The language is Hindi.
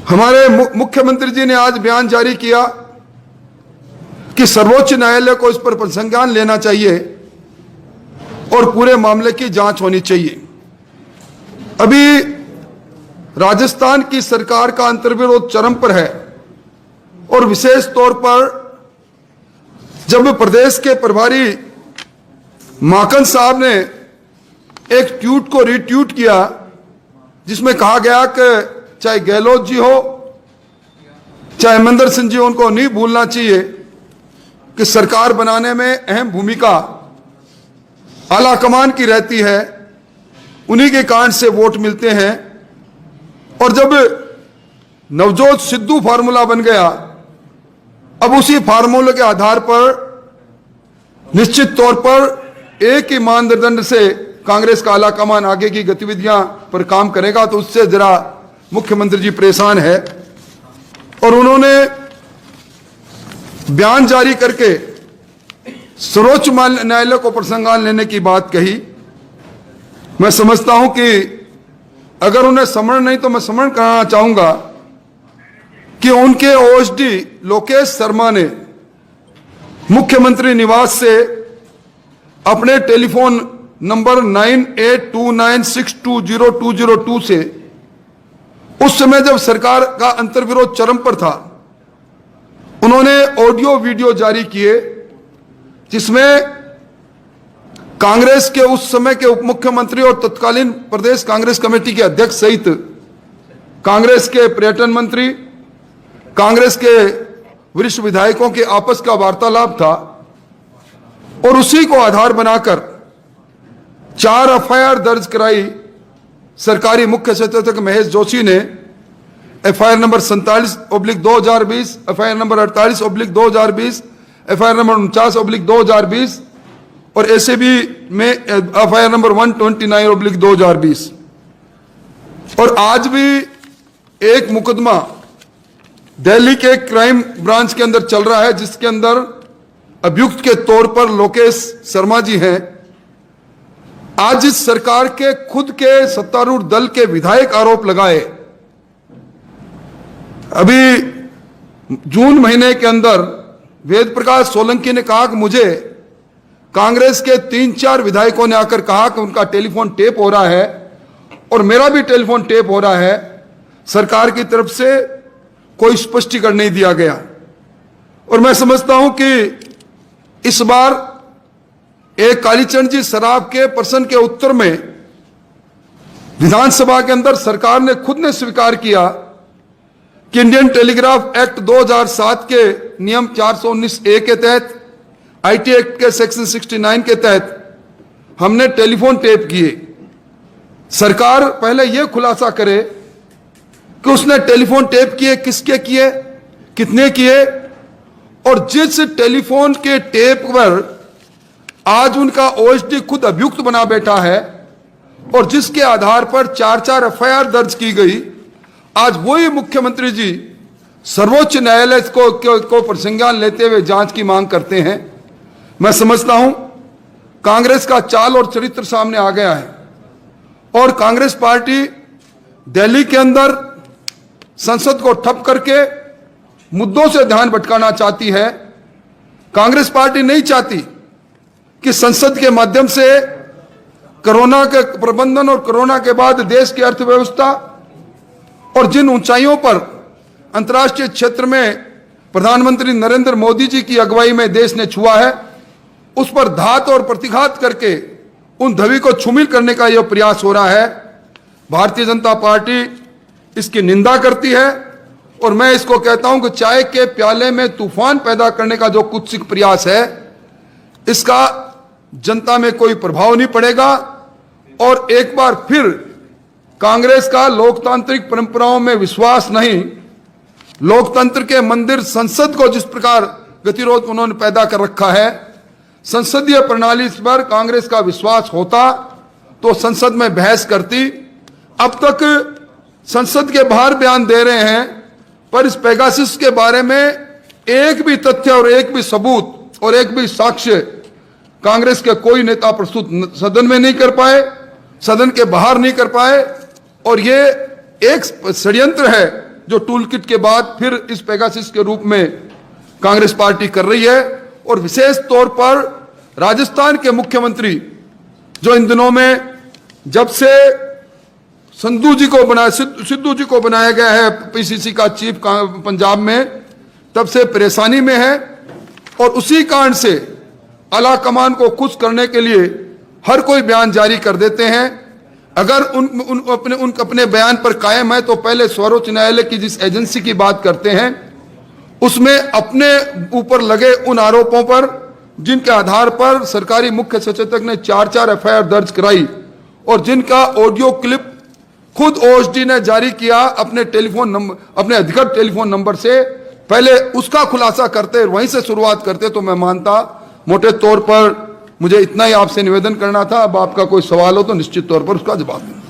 हमारे मुख्यमंत्री जी ने आज बयान जारी किया कि सर्वोच्च न्यायालय को इस पर संज्ञान लेना चाहिए और पूरे मामले की जांच होनी चाहिए। अभी राजस्थान की सरकार का अंतर्विरोध चरम पर है और विशेष तौर पर जब प्रदेश के प्रभारी माकन साहब ने एक ट्वीट को रीट्वीट किया जिसमें कहा गया कि चाहे गहलोत जी हो चाहे महेंद्र सिंह जी, उनको नहीं भूलना चाहिए कि सरकार बनाने में अहम भूमिका आला कमान की रहती है, उन्हीं के कारण से वोट मिलते हैं। और जब नवजोत सिद्धू फार्मूला बन गया, अब उसी फार्मूले के आधार पर निश्चित तौर पर एक ही मानदंड से कांग्रेस का आला कमान आगे की गतिविधियां पर काम करेगा, तो उससे जरा मुख्यमंत्री जी परेशान है। और उन्होंने बयान जारी करके सर्वोच्च न्यायालय को प्रसंगान लेने की बात कही। मैं समझता हूं कि अगर उन्हें समझ नहीं तो मैं समझ करना चाहूंगा कि उनके ओएसडी लोकेश शर्मा ने मुख्यमंत्री निवास से अपने टेलीफोन नंबर 9829620202 से उस समय जब सरकार का अंतर्विरोध चरम पर था, उन्होंने ऑडियो वीडियो जारी किए जिसमें कांग्रेस के उस समय के उप मुख्यमंत्री और तत्कालीन प्रदेश कांग्रेस कमेटी के अध्यक्ष सहित कांग्रेस के पर्यटन मंत्री, कांग्रेस के वरिष्ठ विधायकों के आपस का वार्तालाप था। और उसी को आधार बनाकर 4 एफआईआर दर्ज कराई सरकारी मुख्य सचेतक महेश जोशी ने। FIR number 47/2020, FIR number 48/2020, FIR number 49/2020 और एसीबी में एफआईआर नंबर 129/2020। और आज भी एक मुकदमा दिल्ली के क्राइम ब्रांच के अंदर चल रहा है जिसके अंदर अभियुक्त के तौर पर लोकेश शर्मा जी हैं। आज इस सरकार के खुद के सत्तारूढ़ दल के विधायक आरोप लगाए। अभी जून महीने के अंदर वेद प्रकाश सोलंकी ने कहा कि मुझे कांग्रेस के 3-4 विधायकों ने आकर कहा कि उनका टेलीफोन टेप हो रहा है और मेरा भी टेलीफोन टेप हो रहा है। सरकार की तरफ से कोई स्पष्टीकरण नहीं दिया गया। और मैं समझता हूं कि इस बार एक कालीचरण जी सराफ के प्रश्न के उत्तर में विधानसभा के अंदर सरकार ने खुद ने स्वीकार किया कि इंडियन टेलीग्राफ एक्ट 2007 के नियम 419A के तहत, आईटी एक्ट के सेक्शन 69 के तहत हमने टेलीफोन टेप किए। सरकार पहले यह खुलासा करे कि उसने टेलीफोन टेप किए, किसके किए, कितने किए, और जिस टेलीफोन के टेप पर आज उनका ओएसडी खुद अभियुक्त बना बैठा है और जिसके आधार पर 4-4 एफआईआर दर्ज की गई, आज वही मुख्यमंत्री जी सर्वोच्च न्यायालय को प्रसंज्ञान लेते हुए जांच की मांग करते हैं। मैं समझता हूं कांग्रेस का चाल और चरित्र सामने आ गया है और कांग्रेस पार्टी दिल्ली के अंदर संसद को ठप करके मुद्दों से ध्यान भटकाना चाहती है। कांग्रेस पार्टी नहीं चाहती कि संसद के माध्यम से कोरोना के प्रबंधन और कोरोना के बाद देश की अर्थव्यवस्था और जिन ऊंचाइयों पर अंतर्राष्ट्रीय क्षेत्र में प्रधानमंत्री नरेंद्र मोदी जी की अगुवाई में देश ने छुआ है, उस पर घात और प्रतिघात करके उन धवी को छुमिल करने का यह प्रयास हो रहा है। भारतीय जनता पार्टी इसकी निंदा करती है और मैं इसको कहता हूं कि चाय के प्याले में तूफान पैदा करने का जो कुत्सित प्रयास है, इसका जनता में कोई प्रभाव नहीं पड़ेगा। और एक बार फिर कांग्रेस का लोकतांत्रिक परंपराओं में विश्वास नहीं, लोकतंत्र के मंदिर संसद को जिस प्रकार गतिरोध उन्होंने पैदा कर रखा है, संसदीय प्रणाली पर कांग्रेस का विश्वास होता तो संसद में बहस करती। अब तक संसद के बाहर बयान दे रहे हैं, पर इस पेगासस के बारे में एक भी तथ्य और एक भी सबूत और एक भी साक्ष्य कांग्रेस के कोई नेता प्रस्तुत सदन में नहीं कर पाए, सदन के बाहर नहीं कर पाए। और ये एक षड्यंत्र है जो टूल किट के बाद फिर इस पेगासिस के रूप में कांग्रेस पार्टी कर रही है। और विशेष तौर पर राजस्थान के मुख्यमंत्री जो इन दिनों में जब से सिद्धू जी को बनाया गया है पीसीसी का चीफ पंजाब में, तब से परेशानी में है। और उसी कारण से आला कमान को खुश करने के लिए हर कोई बयान जारी कर देते हैं। अगर अपने बयान पर कायम है तो पहले सर्वोच्च न्यायालय की जिस एजेंसी की बात करते हैं उसमें अपने ऊपर लगे उन आरोपों पर जिनके आधार पर सरकारी मुख्य सचेतक ने 4 एफआईआर दर्ज कराई और जिनका ऑडियो क्लिप खुद ओएसडी ने जारी किया अपने टेलीफोन नंबर, अपने अधिकृत टेलीफोन नंबर से, पहले उसका खुलासा करते, वहीं से शुरुआत करते तो मैं मानता। मोटे तौर पर मुझे इतना ही आपसे निवेदन करना था। अब आपका कोई सवाल हो तो निश्चित तौर पर उसका जवाब दूं।